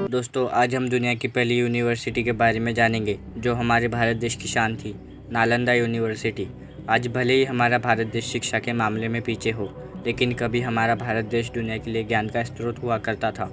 दोस्तों आज हम दुनिया की पहली यूनिवर्सिटी के बारे में जानेंगे जो हमारे भारत देश की शान थी, नालंदा यूनिवर्सिटी। आज भले ही हमारा भारत देश शिक्षा के मामले में पीछे हो, लेकिन कभी हमारा भारत देश दुनिया के लिए ज्ञान का स्रोत हुआ करता था।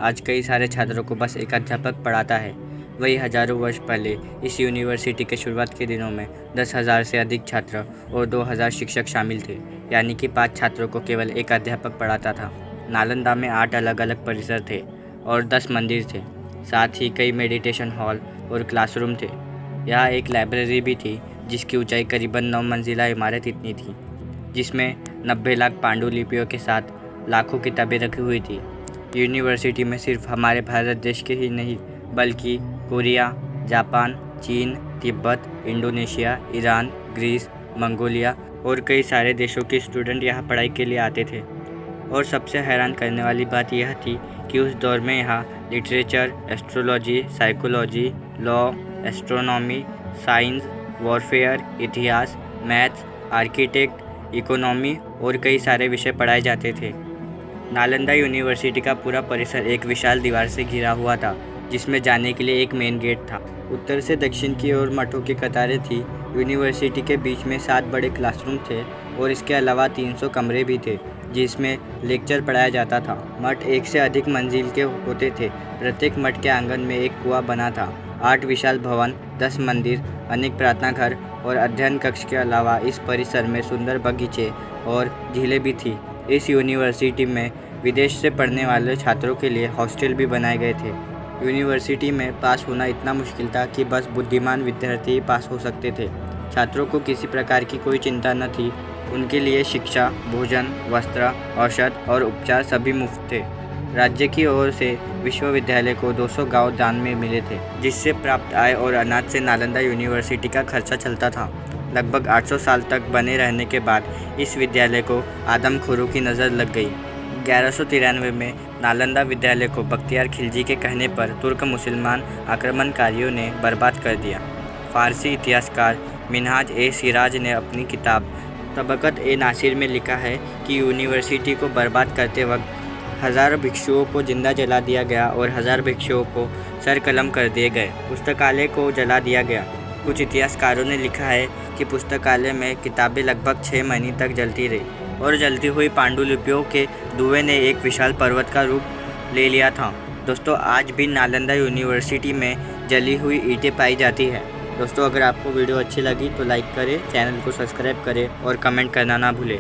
आज कई सारे छात्रों को बस एक अध्यापक पढ़ाता है। वही हज़ारों वर्ष पहले इस यूनिवर्सिटी के शुरुआत के दिनों में 10,000 से अधिक छात्र और 2,000 शिक्षक शामिल थे, यानी कि 5 छात्रों को केवल एक अध्यापक पढ़ाता था। नालंदा में 8 अलग अलग परिसर थे और 10 मंदिर थे। साथ ही कई मेडिटेशन हॉल और क्लासरूम थे। यहाँ एक लाइब्रेरी भी थी जिसकी ऊंचाई करीबन 9 मंजिला इमारत इतनी थी, जिसमें 90 लाख पांडुलिपियों के साथ लाखों किताबें रखी हुई थी। यूनिवर्सिटी में सिर्फ हमारे भारत देश के ही नहीं बल्कि कोरिया, जापान, चीन, तिब्बत, इंडोनेशिया, ईरान, ग्रीस, मंगोलिया और कई सारे देशों के स्टूडेंट यहाँ पढ़ाई के लिए आते थे। और सबसे हैरान करने वाली बात यह थी कि उस दौर में यहाँ literature, astrology, psychology, law, astronomy, science, warfare, इतिहास, मैथ्स, आर्किटेक्ट, इकोनॉमी और कई सारे विषय पढ़ाए जाते थे। नालंदा यूनिवर्सिटी का पूरा परिसर एक विशाल दीवार से घिरा हुआ था, जिसमें जाने के लिए एक मेन गेट था। उत्तर से दक्षिण की ओर मठों की कतारें थी। यूनिवर्सिटी के बीच में 7 बड़े क्लासरूम थे और इसके अलावा 300 कमरे भी थे जिसमें लेक्चर पढ़ाया जाता था। मठ एक से अधिक मंजिल के होते थे। प्रत्येक मठ के आंगन में एक कुआं बना था। 8 विशाल भवन, 10 मंदिर, अनेक प्रार्थना घर और अध्ययन कक्ष के अलावा इस परिसर में सुंदर बगीचे और झीलें भी थी। इस यूनिवर्सिटी में विदेश से पढ़ने वाले छात्रों के लिए हॉस्टल भी बनाए गए थे। यूनिवर्सिटी में पास होना इतना मुश्किल था कि बस बुद्धिमान विद्यार्थी ही पास हो सकते थे। छात्रों को किसी प्रकार की कोई चिंता न थी। उनके लिए शिक्षा, भोजन, वस्त्र, औषध और उपचार सभी मुफ्त थे। राज्य की ओर से विश्वविद्यालय को 200 गांव दान में मिले थे, जिससे प्राप्त आय और अनाज से नालंदा यूनिवर्सिटी का खर्चा चलता था। लगभग 800 साल तक बने रहने के बाद इस विद्यालय को आदमखोरों की नज़र लग गई। 1193 में नालंदा विद्यालय को बख्तियार खिलजी के कहने पर तुर्क मुसलमान आक्रमणकारियों ने बर्बाद कर दिया। फारसी इतिहासकार मिन्हाज ए सिराज ने अपनी किताब तबक़त ए नासिर में लिखा है कि यूनिवर्सिटी को बर्बाद करते वक्त 1000 भिक्षुओं को जिंदा जला दिया गया और 1000 भिक्षुओं को सर कलम कर दिए गए। पुस्तकालय को जला दिया गया। कुछ इतिहासकारों ने लिखा है कि पुस्तकालय में किताबें लगभग 6 महीने तक जलती रही और जलती हुई पांडुलिपियों के धुएं ने एक विशाल पर्वत का रूप ले लिया था। दोस्तों आज भी नालंदा यूनिवर्सिटी में जली हुई ईंटें पाई जाती है। दोस्तों अगर आपको वीडियो अच्छी लगी तो लाइक करें, चैनल को सब्सक्राइब करें और कमेंट करना ना भूलें।